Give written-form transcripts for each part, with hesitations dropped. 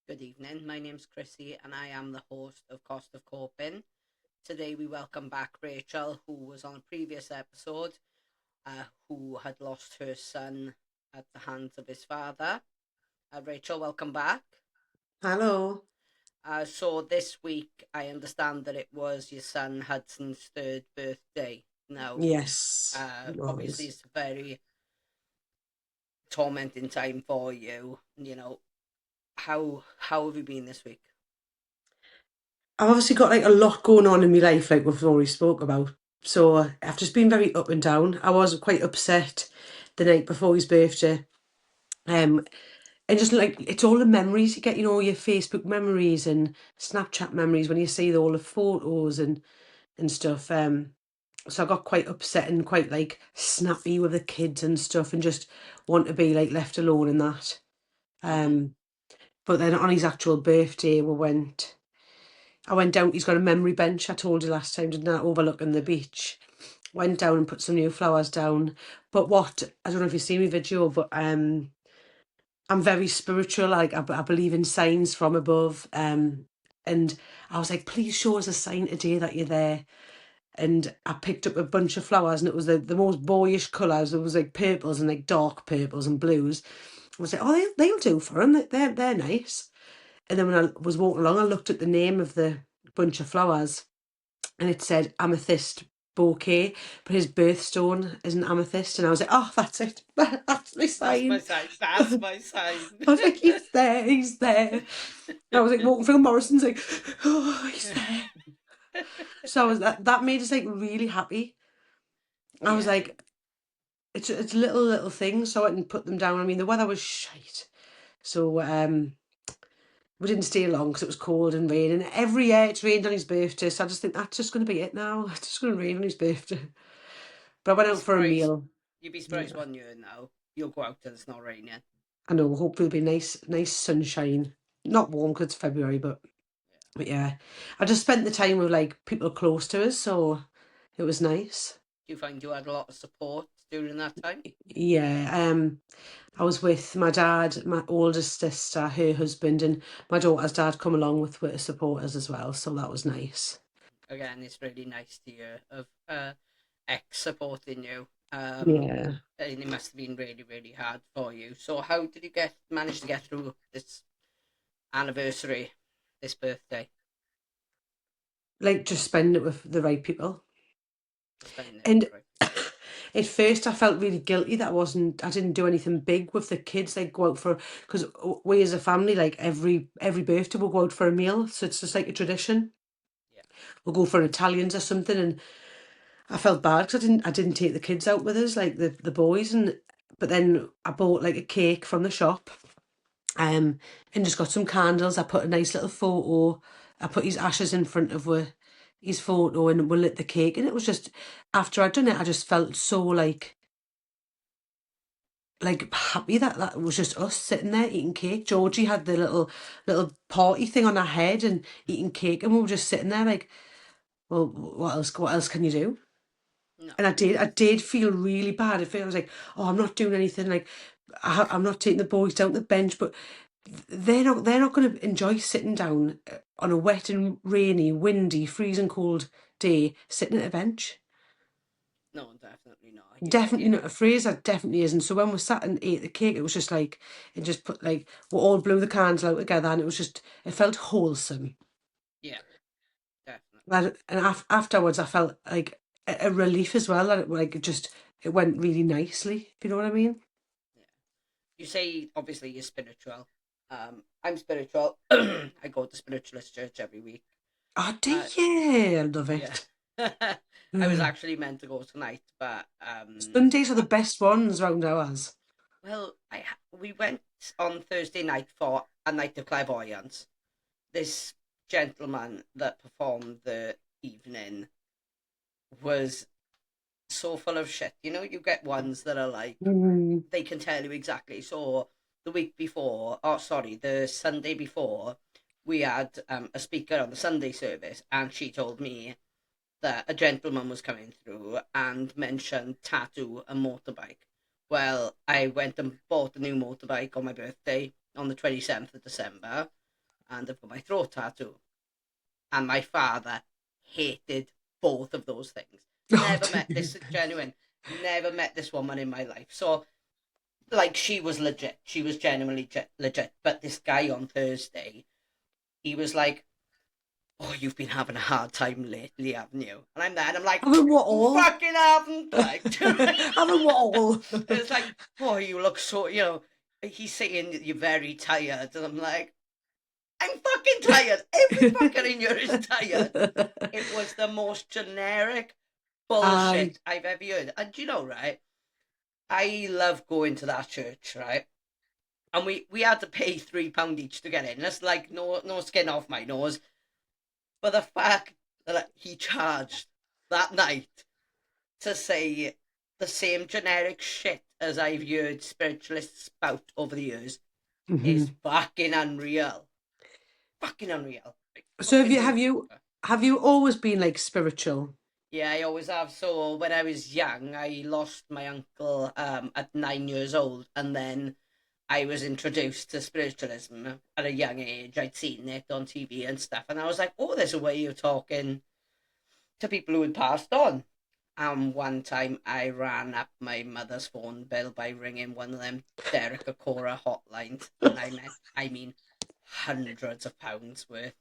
Good evening. My name's Chrissy, and I am the host of Cost of Coping. Today, we welcome back Rachel, who was on a previous episode, who had lost her son at the hands of his father. Rachel, welcome back. Hello. So, this week, I understand that it was your son Hudson's third birthday. Now, Yes, it obviously, was. it's a very tormenting time for you. How have you been this week? I've obviously got like a lot going on in my life, like we've already spoke about. So I've just been very up and down. I was quite upset the night before his birthday. Um, and just like it's all the memories you get, your Facebook memories and Snapchat memories when you see all the photos and stuff. So I got quite upset and quite like snappy with the kids and stuff, and just want to be like left alone in that. Mm-hmm. Um, but then on his actual birthday, I went down. He's got a memory bench. I told you last time, didn't I? Overlooking the beach. Went down and put some new flowers down. But what I don't know if you've seen my video, but I'm very spiritual. Like I believe in signs from above. And I was like, please show us a sign today that you're there. And I picked up a bunch of flowers, and it was the most boyish colours. It was like purples and like dark purples and blues. I was like, oh, they'll do for them. They're nice. And then when I was walking along, I looked at the name of the bunch of flowers, and it said amethyst bouquet, but his birthstone is an amethyst, and I was like, oh, that's it. That's my That's my sign. sign. That's I my sign. was like, he's there, he's there. I was like walking through Morrison's like, oh, he's there. So I was that made us like really happy. I was Yeah, like, it's little things, so I went and put them down. I mean, the weather was shite. So we didn't stay long because it was cold and rain. And every year it's rained on his birthday. So I just think that's just going to be it now. It's just going to rain on his birthday. But I you'd went be out for a surprised. meal. You'd be surprised Yeah, one year now. You'll go out and it's not raining. I know. Hopefully it'll be nice sunshine. Not warm because it's February, Yeah. but yeah. I just spent the time with like people close to us, so it was nice. Do you find you had a lot of support during that time? Yeah. I was with my dad, my oldest sister, her husband, and my daughter's dad come along with supporters as well. So that was nice. Again, it's really nice to hear of ex supporting you. Yeah. And it must have been really, really hard for you. So, how did you get manage to get through this anniversary, this birthday, Like just spend it with the right people. spending it with And the right people? at first I felt really guilty that I didn't do anything big with the kids, like go out for, because we as a family, like every birthday we'll go out for a meal. So it's just like a tradition. Yeah. We'll go for an Italians or something. And I felt bad because I didn't take the kids out with us, like the boys. And but then I bought like a cake from the shop, um, and just got some candles. I put a nice little photo. I put his ashes in front of his photo, and we lit the cake. And it was just, after I'd done it, I just felt so like happy that that was just us sitting there eating cake. Georgie had the little party thing on her head and eating cake, and we were just sitting there like, well, what else can you do? No. And I did feel really bad. I was like, oh, I'm not doing anything. Like, I'm not taking the boys down the bench, but they're not going to enjoy sitting down on a wet and rainy, windy, freezing cold day sitting at a bench. No, definitely not. Definitely Yeah, not a Fraser, definitely isn't. So when we sat and ate the cake, it was just like it just put like we all blew the candles out together, and it felt wholesome. yeah, definitely. And afterwards, I felt like a relief as well that it went really nicely. If you know what I mean? Yeah. You say obviously you're spiritual. I'm spiritual. I go to spiritualist church every week. Oh, do Uh, you? I love yeah. it. I was actually meant to go tonight, but Sundays are the best ones round ours. well, we went on Thursday night for a night of clairvoyance. This gentleman that performed the evening was so full of shit. You get ones that are like Mm. they can tell you exactly. So the week before, oh sorry, the Sunday before, we had a speaker on the Sunday service, and she told me that a gentleman was coming through and mentioned tattoo and motorbike. Well, I went and bought a new motorbike on my birthday on the 27th of December. and I've got my throat tattoo. And my father hated both of those things. Oh, Never met this, genuine, never met this woman in my life. So, like, she was legit. She was genuinely legit. But this guy on Thursday, he was like, "Oh, you've been having a hard time lately, haven't you?" And I'm there, and I'm like, having what "Who all? fucking haven't?" Like, Having what all? it's like, "Oh, you look so," He's saying that you're very tired, and I'm like, "I'm fucking tired. Every fucker in here is tired." It was the most generic I. bullshit I've ever heard. And you know, right? I love going to that church, right? And we had to pay £3 each to get in. That's like no skin off my nose. But the fact that he charged that night to say the same generic shit as I've heard spiritualists spout over the years is Mhm. fucking unreal. Fucking unreal. Like, So fucking motherfucker. have you always been like spiritual? Yeah, I always have. So when I was young, I lost my uncle at 9 years old, and then I was introduced to spiritualism at a young age. I'd seen it on TV and stuff, and I was like, "Oh, there's a way of talking to people who had passed on." And one time, I ran up my mother's phone bill by ringing one of them Derek Acora hotlines, and I mean, hundreds of pounds worth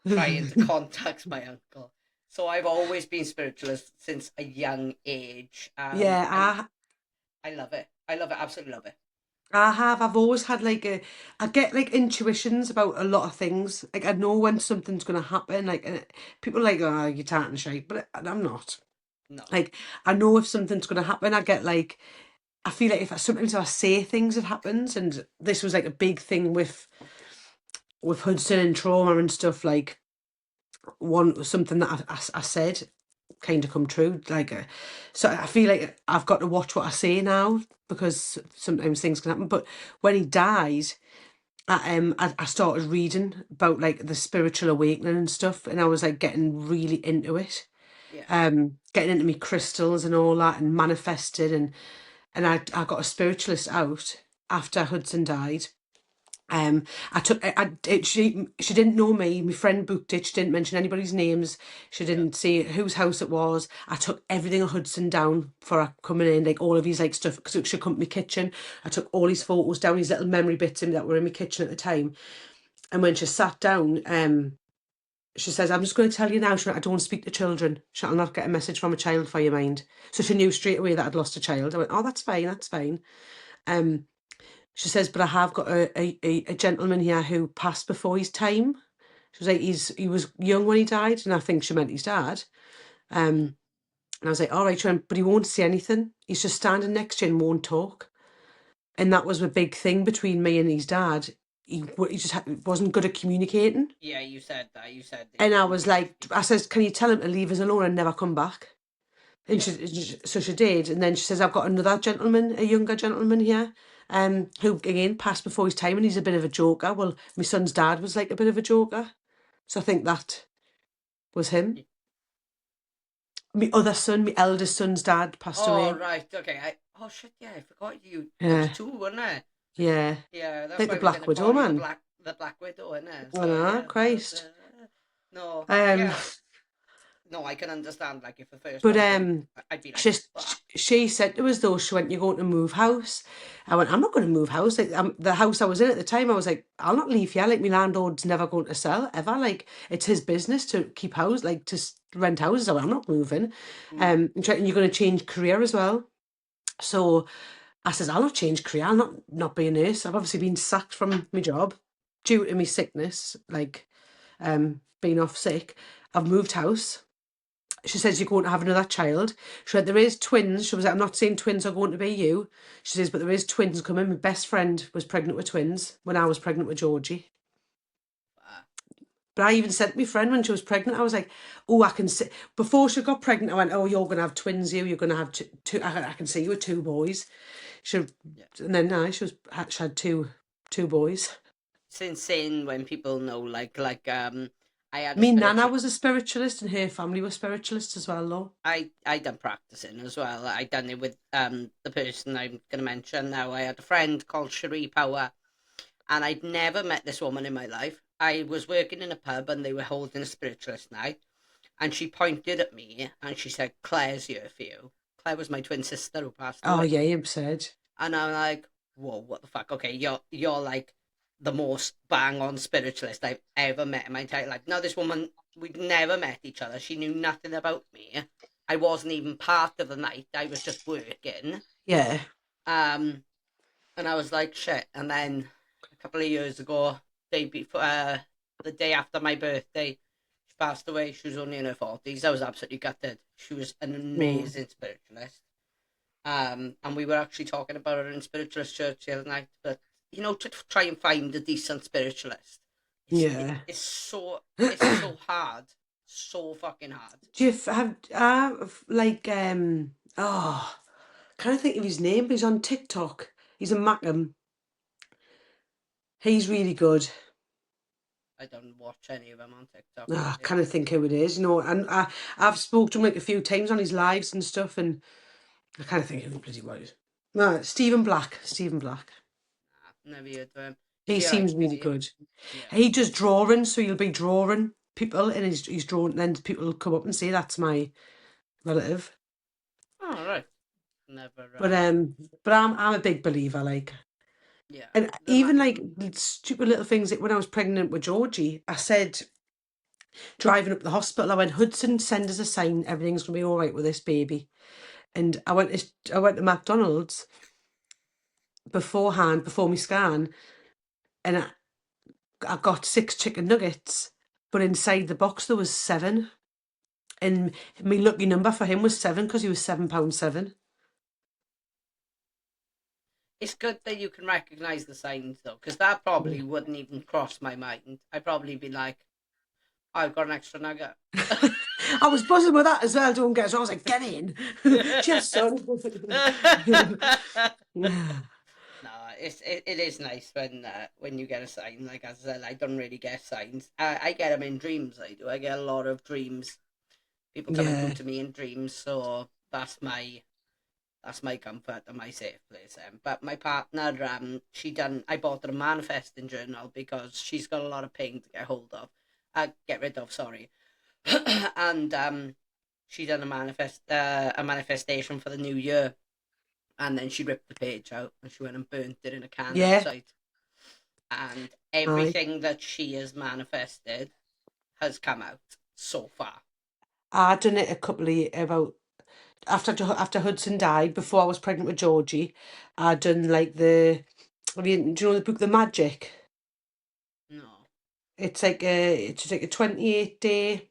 trying to contact my uncle. So I've always been spiritualist since a young age. And Yeah, I love it. I love it. Absolutely love it. I have. I've always had like I get like intuitions about a lot of things. Like I know when something's gonna happen. Like people are like, oh, you're tarting shite, but I'm not. No. Like I know if something's gonna happen. I get like I feel like if sometimes I say things, it happens. And this was like a big thing with Hudson and trauma and stuff. Like one something that I said kind of come true. Like, so I feel like I've got to watch what I say now because sometimes things can happen. But when he died, I started reading about like the spiritual awakening and stuff, and I was like getting really into it. Yeah. Getting into me crystals and all that, and manifested, and I got a spiritualist out after Hudson died. I took she didn't know me. My friend booked it. She didn't mention anybody's names. She Yeah. didn't say whose house it was. I took everything of Hudson down for her coming in, like all of his like stuff because she come to my kitchen. I took all his Yeah. photos down, his little memory bits that were in my kitchen at the time. And when she sat down, she says, "I'm just going to tell you now, I don't speak to children. Shall not get a message from a child for your mind." So she knew straight away that I'd lost a child. I went, "Oh, that's fine, that's fine." Um, she says, "But I have got a gentleman here who passed before his time." She was like, he was young when he died, and I think she meant his dad. Mm. And I was like, "All right, Sharon, but he won't say anything. He's just standing next to you and won't talk." And that was a big thing between me and his dad. He just wasn't good at communicating. Yeah. You said that. You said that And I was he like, I says, "Can you tell him to leave us alone and never come back?" And yeah. so she did. And then she says, "I've got another gentleman, a younger gentleman here, who again passed before his time, and he's a bit of a joker." Well, my son's dad was like a bit of a joker, so I think that was him. Yeah. My other son, my eldest son's dad, passed Oh away. right. Okay. Oh shit. Yeah. I forgot you. There was Yeah, two, wasn't there? yeah, Yeah. That's like the why we Black didn't Widow call you the man. Black Widow, isn't it? I So know, yeah. That was. Christ. No. Um, Yeah. No. I can understand. Like if the first but one came, I'd be like, she fuck. she said to us though, she went, "You're going to move house." I went, "I'm not going to move house." Like the house I was in at the time, I was like, "I'll not leave here. Like my landlord's never going to sell ever. Like it's his business to keep house, like to rent houses." I went, "I'm not moving." Mm. And you're going to change career as well. So I says, "I'll not change career. I'll not be a nurse. I've obviously been sacked from my job due to my sickness, like being off sick. I've moved house." She says, "You're going to have another child." She said, "There is twins." She was like, "I'm not saying twins are going to be you." She says, "But there is twins coming. My best friend was pregnant with twins when I was pregnant with Georgie." Fuck. But I even said to my friend when she was pregnant, I was like, "Oh, I can see." Before she got pregnant, I went, "Oh, you're going to have twins, you. You're going to have two. I can see you with two boys." She, Yeah. and then now she had two boys. It's insane when people know. I had a Me nana spiritual. was a spiritualist, and her family were spiritualists as well, though. I done practicing as well. I done it with the person I'm going to mention now. I had a friend called Cherie Power, and I'd never met this woman in my life. I was working in a pub and they were holding a spiritualist night, and she pointed at me and she said, "Claire's here for you." Claire was my twin sister who passed Oh away. yeah, you said. And I'm like, whoa, what the fuck? Okay, you're like the most bang on spiritualist I've ever met in my entire life. Now this woman, we'd never met each other. She knew nothing about me. I wasn't even part of the night. I was just working. Yeah. Um, and I was like, shit. And then a couple of years ago, the day after my birthday, she passed away. She was only in her 40s. I was absolutely gutted. She was an Mm. amazing spiritualist. And we were actually talking about her in spiritualist church the other night. But to try and find a decent spiritualist, Yeah. it's so hard, so fucking hard. Do you have like can't think of his name, but he's on TikTok. He's a Macam. He's really good. I don't watch any of them on TikTok, to I be kind of honest. think who it is, and I've spoken to him like a few times on his lives and stuff, and I kind of think who bloody was. No, Stephen Black. Stephen Black. Nah, never heard of him. Is He he alright? seems Is really he? good. Yeah. He does drawing, so you'll be drawing people, and he's drawn. Then people will come up and say that's my relative. Oh, right. Never. But um, but I'm a big believer, like, Yeah. and The even like stupid little things. Like when I was pregnant with Georgie, I said driving up the hospital, I went, Hudson, send us a sign, everything's gonna be all right with this baby. And I went to McDonald's beforehand, before my scan, and I got 6 chicken nuggets, but inside the box there was 7. And my lucky number for him was 7 because he was £7.7. It's good that you can recognize the signs though, because that Yeah. probably wouldn't even cross my mind. I'd probably be like, I've got an extra nugget. I was buzzing with that as well, don't get us wrong. I was like, get in. Cheers, son. Yeah. No, it is nice when you get a sign. Like as I said, I don't really get signs. I get them in dreams. I do. I get a lot of dreams. People coming through Yeah. to me in dreams. So that's my comfort and my safe place. But my partner, I bought her a manifesting journal because she's got a lot of pain to get rid of. Sorry, and she done a manifestation for the new year, and then she ripped the page out and she went and burnt it in a can Yeah. outside. And Aye. everything that she has manifested has come out so far. I done it a couple of about after Hudson died, before I was pregnant with Georgie. I done like do you know the book The Magic? No. It's like a 28 day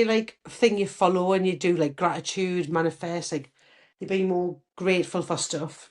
like thing you follow, and you do like gratitude, manifest, like you be more grateful for stuff.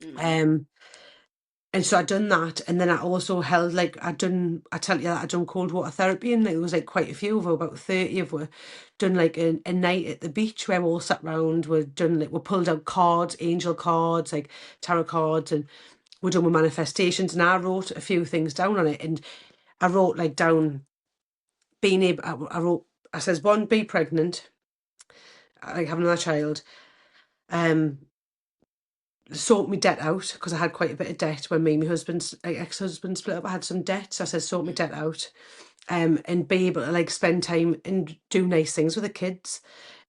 Mm. Um and so I done that, and then I also held like I tell you that I done cold water therapy, and there was like quite a few of about 30 of were done like a night at the beach where we all sat round, we pulled out cards, angel cards, like tarot cards, and we done with manifestations, and I wrote a few things down on it, and I wrote like down being able I wrote I says, one, be pregnant, like having another child, um sort my debt out, because I had quite a bit of debt when me and my husband's ex-husband split up. I had some debt, so I said sort my debt out, and be able to like spend time and do nice things with the kids.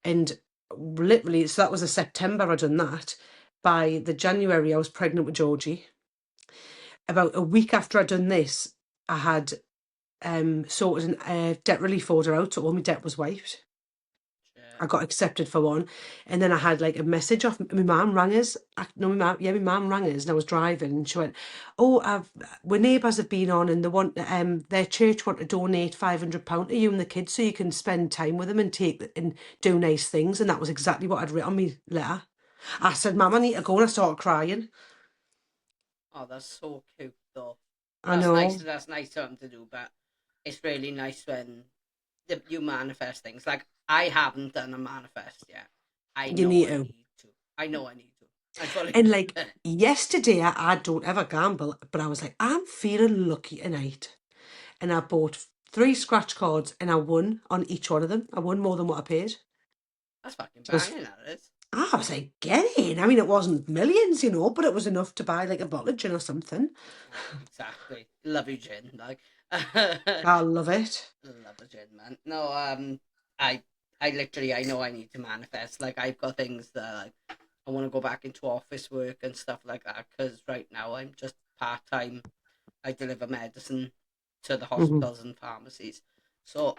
And literally, so that was a September I done that. By the January I was pregnant with Georgie. About a week after I'd done this, I had sorted a debt relief order out, so all my debt was wiped. I Shit. got accepted for one, and then I had like a message off my mum rang us. No, my mum rang us, and I was driving, and she went, "Oh, our neighbours have been on, and they want their church want to donate £500 to you and the kids, so you can spend time with them and and do nice things." And that was exactly what I'd written on my letter. I said, "Mum, I need to go," and I started crying. Oh, that's so cute though. I That's nice. know. That's nice of them to do, but it's really nice when you manifest things. Like I haven't done a manifest yet. I You know need I to. need to. I know I need to. I fully. And like yesterday, I don't ever gamble, but I was like, I'm feeling lucky tonight. And I bought 3 scratch cards, and I won on each one of them. I won more than what I paid. That's fucking So banging. That is. I was like, get in. I mean, it wasn't millions, but it was enough to buy like a bottle of gin or something. Exactly. Love you, gin. Like, I love it. love a gin, man. No, I, I literally, I know I need to manifest. Like, I've got things that like I want to go back into office work and stuff like that. Because right now I'm just part time. I deliver medicine to the Hmm. hospitals and pharmacies. So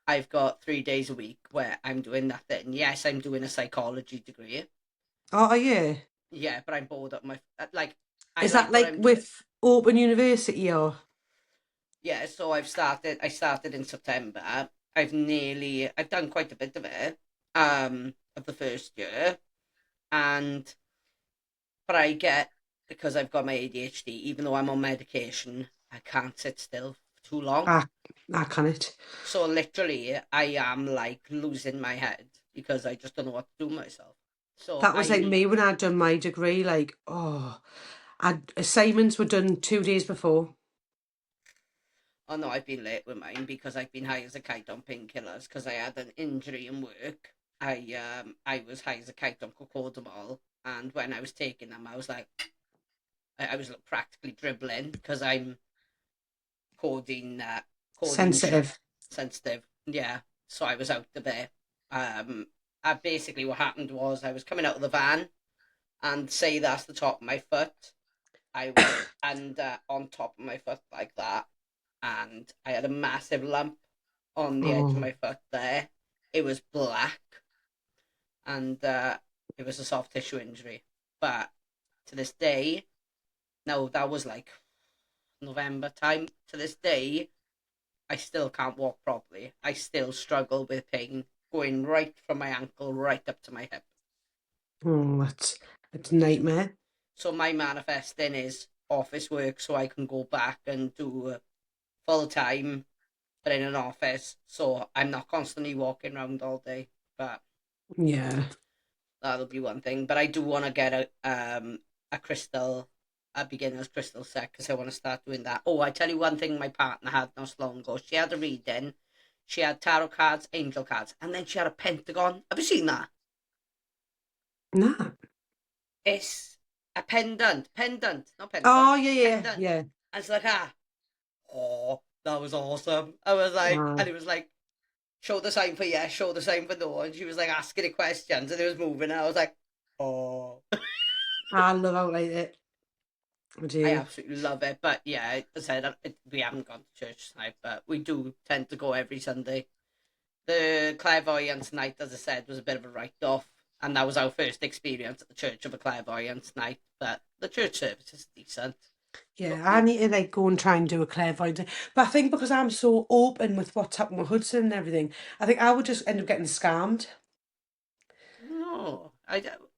I've got 3 days a week where I'm doing nothing. Yes, I'm doing a psychology degree. Oh, yeah. Yeah, but I'm bored of my like. I Is that like what like I'm doing. with Open University or? Yeah, so I've started. I started in September. I've done quite a bit of it. Of the first year, and but I get because I've got my ADHD. Even though I'm on medication, I can't sit still for too long. I can't. So literally, I am like losing my head because I just don't know what to do with myself. So That was I like need. me when I'd done my degree. Like, assignments were done 2 days before. Oh no, I've been late with mine because I've been high as a kite on painkillers because I had an injury in work. I was high as a kite on cocodamol, and when I was taking them, I was like, I was practically dribbling because I'm codeine Sensitive. sensitive. Yeah, so I was out of there. Um, basically what happened was I was coming out of the van, and say that's the top of my foot. I went under on top of my foot like that, and I had a massive lump on the edge of Oh, my foot there. It was black, and it was a soft tissue injury. But to this day, no, that was like November time. To this day, I still can't walk properly. I still struggle with pain going right from my ankle right up to my hip. oh, it's a nightmare. So my manifesting is office work so I can go back and do full time, but in an office, so I'm not constantly walking around all day. But Yeah. that'll be one thing. But I do want to get a crystal, a beginner's crystal set because I want to start doing that. Oh, I tell you one thing my partner had not so long ago. She had a reading. She had tarot cards, angel cards, and then she had a pentagon. Have you seen that? Nah. It's a pendant, not pentagon, Oh, yeah, yeah, pendant. yeah. And it's like, oh, that was awesome. I was like, Uh, and it was like, show the sign for yes, show the sign for no. And she was like asking it questions and it was moving. And I was like, oh, I love outlet it. I I do. absolutely love it. But yeah, as I said, we haven't gone to church tonight, but we do tend to go every Sunday. The clairvoyance night, as I said, was a bit of a write off. And that was our first experience at the church of a clairvoyance night. But the church service is decent. Yeah, But I need to like go and try and do a clairvoyant. But I think because I'm so open with what's happened with Hudson and everything, I think I would just end up getting scammed. no,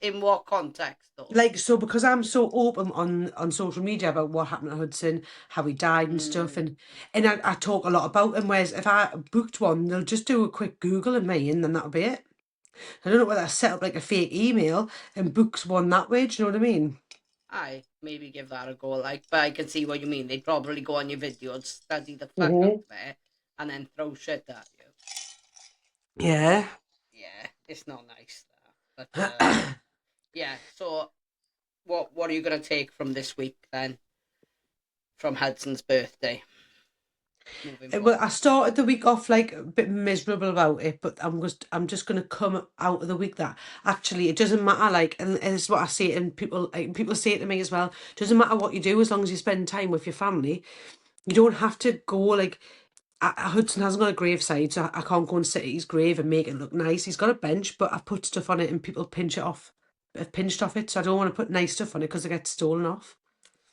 in what context though? Like, so because I'm so open on social media about what happened to Hudson, how he died and stuff, Mm, and I talk a lot about him. Whereas if I booked one, they'll just do a quick Google of me, and then that'll be it. I don't know whether I set up like a fake email and books one that way. Do you know what I mean? I maybe give that a go. Like, but I can see what you mean. They'd probably go on your videos, study the fuck out Hmm. of it, and then throw shit at you. Yeah. Yeah, it's not nice. That. But yeah. So, what are you gonna take from this week then? From Hudson's birthday, moving Well, forward. I started the week off like a bit miserable about it, but I'm just gonna come out of the week that actually it doesn't matter. Like, and it's what I say, and people say it to me as well. Doesn't matter what you do as long as you spend time with your family. You don't have to go like. Hudson hasn't got a graveside, so I can't go and sit at his grave and make it look nice. He's got a bench, but I've put stuff on it and people pinch it off. Have pinched off it, so I don't want to put nice stuff on it because it gets stolen off.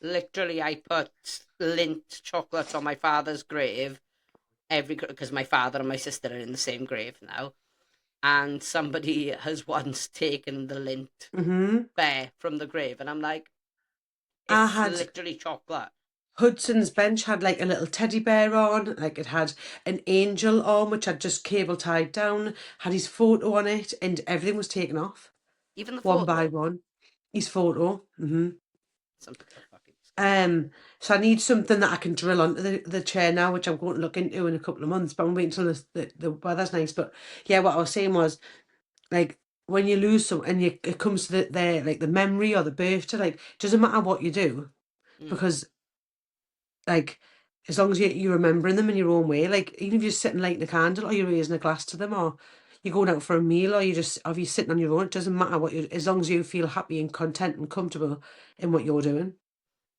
Literally, I put lint chocolates on my father's grave every because my father and my sister are in the same grave now, and somebody has once taken the lint Hmm. bear from the grave, and I'm like, I it's had literally chocolate. Hudson's bench had like a little teddy bear on, like it had an angel on, which I'd just cable tied down, had his photo on it, and everything was taken off Even the one by photo. one. His photo. Some people are fucking disgusting. Um, so I need something that I can drill onto the chair now, which I'm going to look into in a couple of months. But I'm waiting until the weather's nice. But yeah, what I was saying was like when you lose someone and it comes to their like the memory or the birthday, like it doesn't matter what you do Mm. because like as long as you're remembering them in your own way, like even if you're sitting lighting a candle or you're raising a glass to them or you're going out for a meal or you're sitting on your own, it doesn't matter what you, as long as you feel happy and content and comfortable in what you're doing.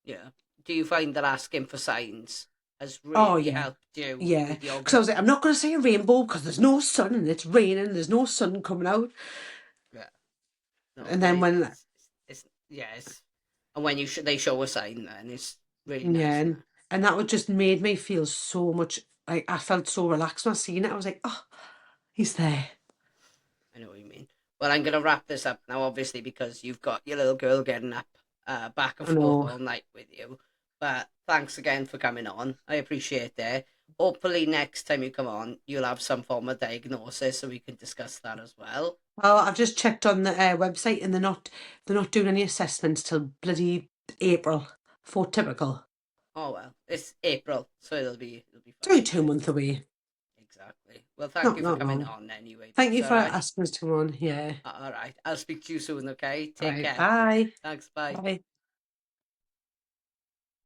Yeah. Do you find that asking for signs has Oh really yeah. helped you Yeah, with your because I was grief? like, I'm not going to say a rainbow because there's no sun and it's raining. There's no sun coming out. Yeah. No, And but then when it's yeah, and when they show a sign, then it's really yeah, nice, isn't it? and that would just made me feel so much like I felt so relaxed when I seen it. I was like, oh, he's there. I know what you mean. Well, I'm gonna wrap this up now, obviously, because you've got your little girl getting up, back and I forth know. all night with you. But thanks again for coming on. I appreciate it. Hopefully, next time you come on, you'll have some form of diagnosis, so we can discuss that as well. Well, I've just checked on the website and they're not doing any assessments till bloody April for typical. Oh well, it's April, so it'll be It's only fine, two won't it? months away. Exactly. Well, thank Not you for not coming long. on anyway, Thank you babes. for All right. asking us to come on. Yeah. All right. I'll speak to you soon. Okay. All Take right. care. Bye. Thanks. Bye. Bye.